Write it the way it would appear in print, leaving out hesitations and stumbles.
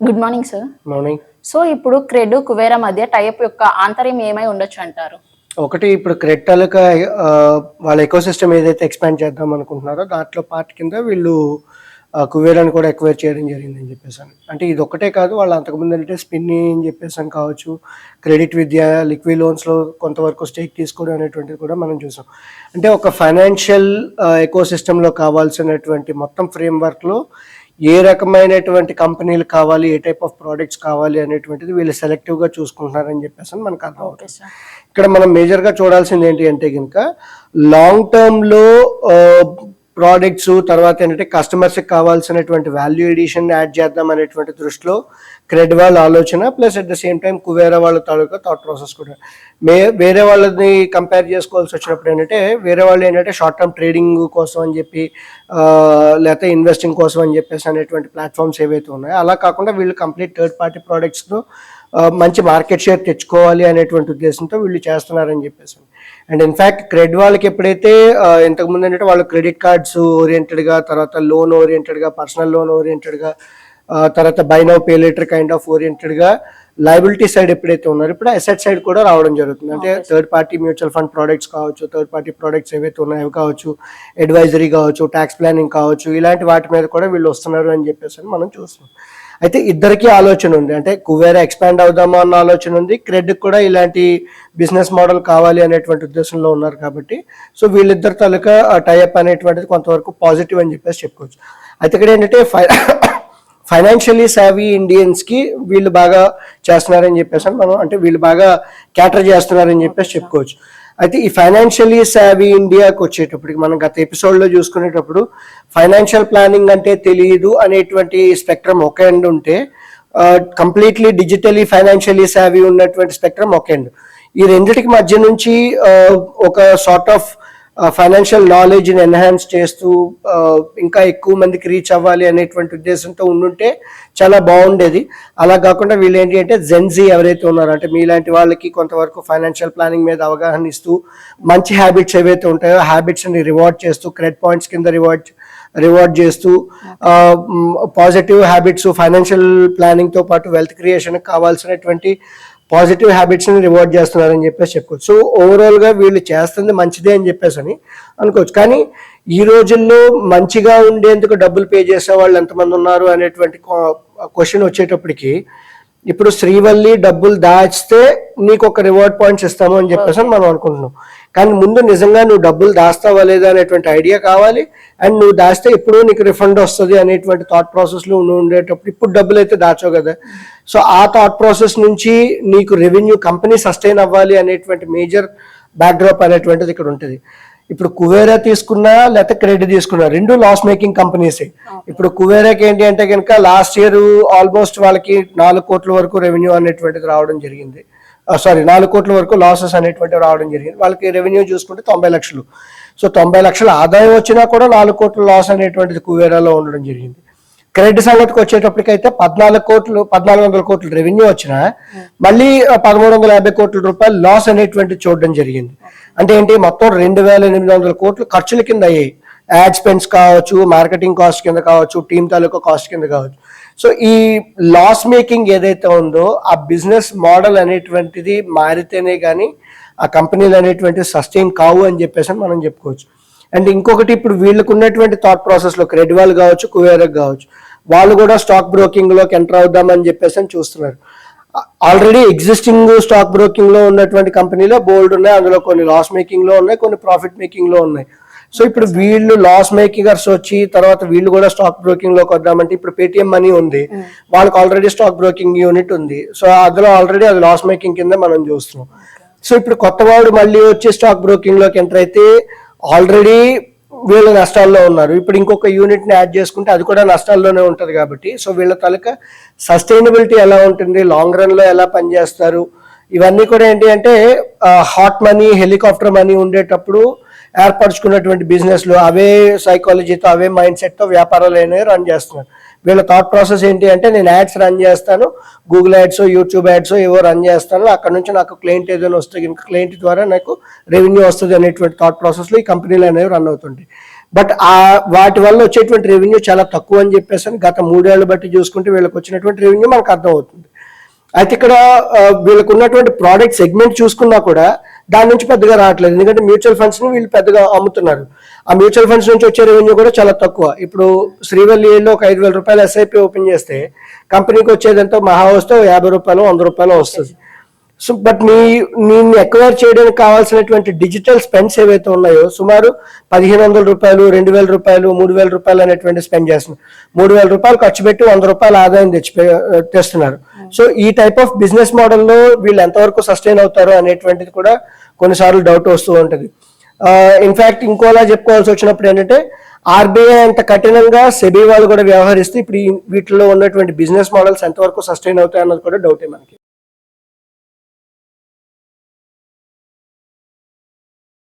Good morning sir. Morning. So ఇప్పుడు cred, కువేరా మధ్య type యొక్క ఆంతర్యం ఏమై ఉండొచ్చు అంటారు? ఒకటి ఇప్పుడు క్రెడ్ తాలూకా వాళ్ళ ఎకోసిస్టమ్ ఏదైతే ఎక్స్పాండ్ చేద్దాం అనుకుంటున్నారో దాంట్లో పార్ట్ కింద వీళ్ళు కువేరాని కూడా ఎక్వైర్ చేయడం జరిగిందని చెప్పేసాను. అంటే ఇది ఒక్కటే కాదు, వాళ్ళు అంతకుముందు అంటే స్పిన్ని అని చెప్పేసాను కావచ్చు, క్రెడిట్ విద్య, లిక్విడ్ లోన్స్లో కొంతవరకు స్టేక్ తీసుకోవడం అనేటువంటిది కూడా మనం చూసాం. అంటే ఒక ఫైనాన్షియల్ ఎకోసిస్టంలో కావాల్సినటువంటి మొత్తం ఫ్రేమ్వర్క్లో ఏ రకమైనటువంటి కంపెనీలు కావాలి, ఏ టైప్ ఆఫ్ ప్రోడక్ట్స్ కావాలి అనేటువంటిది వీళ్ళు సెలెక్టివ్గా చూసుకుంటున్నారని చెప్పేసి మనకు అర్థం అవుతుంది. ఇక్కడ మనం మేజర్గా చూడాల్సింది ఏంటి అంటే కనుక లాంగ్ టర్మ్లో ప్రోడక్ట్స్, తర్వాత ఏంటంటే కస్టమర్స్కి కావాల్సినటువంటి వాల్యూ ఎడిషన్ యాడ్ చేద్దాం అనేటువంటి దృష్టిలో క్రెడ్ వాళ్ళ ఆలోచన, plus at the same time Kuvera వాళ్ళ తాలూకా థాట్ ప్రాసెస్ కూడా. వేరే వాళ్ళని కంపేర్ చేసుకోవాల్సి వచ్చినప్పుడు ఏంటంటే వేరే వాళ్ళు ఏంటంటే షార్ట్ టర్మ్ ట్రేడింగ్ కోసం అని చెప్పి లేకపోతే ఇన్వెస్టింగ్ కోసం అని చెప్పేసి అనేటువంటి ప్లాట్ఫామ్స్ ఏవైతే ఉన్నాయో అలా కాకుండా వీళ్ళు కంప్లీట్ థర్డ్ పార్టీ ప్రోడక్ట్స్లో మంచి మార్కెట్ షేర్ తెచ్చుకోవాలి అనేటువంటి ఉద్దేశంతో వీళ్ళు చేస్తున్నారని చెప్పేసి. అండ్ ఇన్ఫ్యాక్ట్ క్రెడ్ వాళ్ళకి ఎప్పుడైతే ఇంతకుముందు ఏంటంటే వాళ్ళు క్రెడిట్ కార్డ్స్ ఓరియంటెడ్గా, తర్వాత లోన్ ఓరియంటెడ్గా, పర్సనల్ లోన్ ఓరియంటెడ్గా, తర్వాత buy now pay later kind of ఓరియంటెడ్గా లయబిలిటీ సైడ్ ఎప్పుడైతే ఉన్నారో ఇప్పుడు అసెట్ సైడ్ కూడా రావడం జరుగుతుంది. అంటే third party mutual fund products కావచ్చు, థర్డ్ పార్టీ ప్రోడక్ట్స్ ఏవైతే ఉన్నాయో కావచ్చు, అడ్వైజరీ కావచ్చు, ట్యాక్స్ ప్లానింగ్ కావచ్చు, ఇలాంటి వాటి మీద కూడా వీళ్ళు వస్తున్నారు అని చెప్పేసి మనం చూస్తున్నాం. అయితే ఇద్దరికీ ఆలోచన ఉంది, అంటే కువేరా ఎక్స్పాండ్ అవుదామా అన్న ఆలోచన ఉంది, క్రెడ్ కూడా ఇలాంటి బిజినెస్ మోడల్ కావాలి అనేటువంటి ఉద్దేశంలో ఉన్నారు. కాబట్టి సో వీళ్ళిద్దరి తాలూకా టైఅప్ అనేటువంటిది కొంతవరకు పాజిటివ్ అని చెప్పేసి చెప్పుకోవచ్చు. అయితే ఇక్కడ ఏంటంటే ఫైనాన్షియలీ సావీ ఇండియన్స్కి వీళ్ళు బాగా చేస్తున్నారని చెప్పేసి మనం, అంటే వీళ్ళు బాగా క్యాటర్ చేస్తున్నారని చెప్పేసి చెప్పుకోవచ్చు. అయితే ఈ ఫైనాన్షియలీ సావీ ఇండియాకి వచ్చేటప్పటికి మనం గత ఎపిసోడ్లో చూసుకునేటప్పుడు ఫైనాన్షియల్ ప్లానింగ్ అంటే తెలియదు అనేటువంటి స్పెక్ట్రమ్ ఒక ఎండ్ ఉంటే, కంప్లీట్లీ డిజిటలీ ఫైనాన్షియలీ సావీ ఉన్నటువంటి స్పెక్ట్రమ్ ఒక ఎండ్. ఈ రెండిటికి మధ్య నుంచి ఒక సార్ట్ ఆఫ్ ఫైనాన్షియల్ నాలెడ్జ్ని ఎన్హాన్స్ చేస్తూ ఇంకా ఎక్కువ మందికి రీచ్ అవ్వాలి అనేటువంటి ఉద్దేశంతో ఉండుంటే చాలా బాగుండేది. అలా కాకుండా వీళ్ళు ఏంటి అంటే జెన్జీ ఎవరైతే ఉన్నారో, అంటే మీలాంటి వాళ్ళకి కొంతవరకు ఫైనాన్షియల్ ప్లానింగ్ మీద అవగాహన ఇస్తూ మంచి హ్యాబిట్స్ ఏవైతే ఉంటాయో హ్యాబిట్స్ని రివార్డ్ చేస్తూ, క్రెడ్ పాయింట్స్ కింద రివార్డ్ చేస్తూ, పాజిటివ్ హ్యాబిట్స్, ఫైనాన్షియల్ ప్లానింగ్తో పాటు వెల్త్ క్రియేషన్కి కావాల్సినటువంటి పాజిటివ్ హ్యాబిట్స్ని రివార్డ్ చేస్తున్నారని చెప్పేసి చెప్పుకోవచ్చు. సో ఓవరాల్గా వీళ్ళు చేస్తుంది మంచిదే అని చెప్పేసి అని అనుకోవచ్చు. కానీ ఈ రోజుల్లో మంచిగా ఉండేందుకు డబ్బులు పే చేసే వాళ్ళు ఎంతమంది ఉన్నారు అనేటువంటి క్వశ్చన్ వచ్చేటప్పటికి, ఇప్పుడు శ్రీవల్లి డబ్బులు దాచితే నీకు ఒక రివార్డ్ పాయింట్స్ ఇస్తాము అని చెప్పేసి మనం అనుకుంటున్నాం. కానీ ముందు నిజంగా నువ్వు డబ్బులు దాస్తావా లేదా అనేటువంటి ఐడియా కావాలి. అండ్ నువ్వు దాస్తే ఎప్పుడూ నీకు రిఫండ్ వస్తుంది అనేటువంటి థాట్ ప్రాసెస్లో నువ్వు ఉండేటప్పుడు, ఇప్పుడు డబ్బులు అయితే దాచావు కదా, సో ఆ థాట్ ప్రాసెస్ నుంచి నీకు రెవెన్యూ కంపెనీ సస్టైన్ అవ్వాలి అనేటువంటి మేజర్ బ్యాక్డ్రాప్ అనేటువంటిది ఇక్కడ ఉంటుంది. ఇప్పుడు కువేరా తీసుకున్నా లేకపోతే క్రెడ్ తీసుకున్నా రెండు లాస్ మేకింగ్ కంపెనీసే. ఇప్పుడు కువేరాకి ఏంటి అంటే కనుక లాస్ట్ ఇయర్ ఆల్మోస్ట్ వాళ్ళకి 4 కోట్ల వరకు రెవెన్యూ అనేటువంటిది రావడం జరిగింది. 4 కోట్ల వరకు లాసెస్ అనేటువంటివి రావడం జరిగింది. వాళ్ళకి రెవెన్యూ చూసుకుంటే 90 లక్షలు. సో 90 లక్షల ఆదాయం వచ్చినా కూడా 4 కోట్ల లాస్ అనేటువంటిది కువేరాలో ఉండడం జరిగింది. క్రెడ్ సంగతికి వచ్చేటప్పటికైతే 1400 కోట్లు రెవెన్యూ వచ్చినా మళ్ళీ 1350 కోట్ల రూపాయలు లాస్ అనేటువంటి చూడడం జరిగింది. అంటే ఏంటి, మొత్తం 2800 కోట్లు ఖర్చుల కింద అయ్యాయి. యాడ్ స్పెండ్స్ కావచ్చు, మార్కెటింగ్ కాస్ట్ కింద కావచ్చు, టీమ్ తాలూకా కాస్ట్ కింద కావచ్చు. సో ఈ లాస్ మేకింగ్ ఏదైతే ఉందో ఆ బిజినెస్ మోడల్ అనేటువంటిది మారితేనే కానీ ఆ కంపెనీలు అనేటువంటివి సస్టైన్ కావు అని చెప్పేసి మనం చెప్పుకోవచ్చు. అండ్ ఇంకొకటి, ఇప్పుడు వీళ్ళకు ఉన్నటువంటి థాట్ ప్రాసెస్లో క్రెడ్ వాళ్ళు కావచ్చు, కువేరాకి కావచ్చు, వాళ్ళు కూడా స్టాక్ బ్రోకింగ్లోకి ఎంటర్ అవుదామని చెప్పేసి అని చూస్తున్నారు. ఆల్రెడీ ఎగ్జిస్టింగ్ స్టాక్ బ్రోకింగ్లో ఉన్నటువంటి కంపెనీలో బోల్డ్ ఉన్నాయి, అందులో కొన్ని లాస్ మేకింగ్లో ఉన్నాయి, కొన్ని ప్రాఫిట్ మేకింగ్లో ఉన్నాయి. సో ఇప్పుడు వీళ్ళు లాస్ మేకింగర్స్ వచ్చి తర్వాత వీళ్ళు కూడా స్టాక్ బ్రోకింగ్లోకి వద్దామంటే, ఇప్పుడు పేటిఎం మనీ ఉంది, వాళ్ళకి ఆల్రెడీ స్టాక్ బ్రోకింగ్ యూనిట్ ఉంది. సో అందులో ఆల్రెడీ అది లాస్ మేకింగ్ కింద మనం చూస్తున్నాం. సో ఇప్పుడు కొత్తవాడు మళ్ళీ వచ్చి స్టాక్ బ్రోకింగ్లోకి ఎంటర్ అయితే ఆల్రెడీ వీళ్ళు నష్టాల్లో ఉన్నారు. ఇప్పుడు ఇంకొక యూనిట్ని యాడ్ చేసుకుంటే అది కూడా నష్టాల్లోనే ఉంటుంది. కాబట్టి సో వీళ్ళ తాలూకా సస్టైనబిలిటీ ఎలా ఉంటుంది, లాంగ్ రన్లో ఎలా పనిచేస్తారు, ఇవన్నీ కూడా ఏంటి అంటే హాట్ మనీ, హెలికాప్టర్ మనీ ఉండేటప్పుడు ఏర్పరచుకున్నటువంటి బిజినెస్లు అవే సైకాలజీతో, అవే మైండ్ సెట్తో వ్యాపారాలు అనేవి రన్ చేస్తున్నారు. వీళ్ళ థాట్ ప్రాసెస్ ఏంటి అంటే నేను యాడ్స్ రన్ చేస్తాను, గూగుల్ యాడ్స్, యూట్యూబ్ యాడ్స్ ఏవో రన్ చేస్తాను, అక్కడ నుంచి నాకు క్లయింట్ ఏదైనా వస్తే కనుక క్లయింట్ ద్వారా నాకు రెవెన్యూ వస్తుంది అనేటువంటి థాట్ ప్రాసెస్లో ఈ కంపెనీలు అనేవి రన్ అవుతుంటాయి. బట్ వాటి వల్ల వచ్చేటువంటి రెవెన్యూ చాలా తక్కువ అని చెప్పేసి అని గత 3 ఏళ్ళు బట్టి చూసుకుంటే వీళ్ళకి వచ్చినటువంటి రెవెన్యూ మనకు అర్థమవుతుంది. అయితే ఇక్కడ వీళ్ళకు ఉన్నటువంటి ప్రోడక్ట్ సెగ్మెంట్ చూసుకున్నా కూడా దాని నుంచి పెద్దగా రావట్లేదు, ఎందుకంటే మ్యూచువల్ ఫండ్స్ ని వీళ్ళు పెద్దగా అమ్ముతున్నారు. ఆ మ్యూచువల్ ఫండ్స్ నుంచి వచ్చే రెవెన్యూ కూడా చాలా తక్కువ. ఇప్పుడు శ్రీవల్లిలో ఒక 5,000 రూపాయలు ఎస్ఐపి ఓపెన్ చేస్తే కంపెనీకి వచ్చేదంతా మహా వస్తే 50 రూపాయలు 100 రూపాయలు వస్తుంది. సో బట్ నేను ఎక్వైర్ చేయడానికి కావాల్సినటువంటి డిజిటల్ స్పెండ్స్ ఏవైతే ఉన్నాయో సుమారు 1,500 రూపాయలు 2,000 రూపాయలు 3,000 రూపాయలు అనేటువంటి స్పెండ్ చేస్తున్నారు. 3,000 రూపాయలు ఖర్చు పెట్టి 100 రూపాయలు ఆదాయం తెస్తున్నారు. సో ఈ టైప్ ఆఫ్ బిజినెస్ మోడల్లో వీళ్ళు ఎంతవరకు సస్టైన్ అవుతారో అనేటువంటిది కూడా కొన్నిసార్లు డౌట్ వస్తూ ఉంటుంది. ఇన్ఫాక్ట్ ఇంకోలా చెప్పుకోవాల్సి వచ్చినప్పుడు ఏంటంటే ఆర్బీఐ అంత కఠినంగా సెబీ వాళ్ళు కూడా వ్యవహరిస్తే ఇప్పుడు వీటిలో ఉన్నటువంటి బిజినెస్ మోడల్స్ ఎంతవరకు సస్టైన్ అవుతాయి అన్నది కూడా డౌటే మనకి.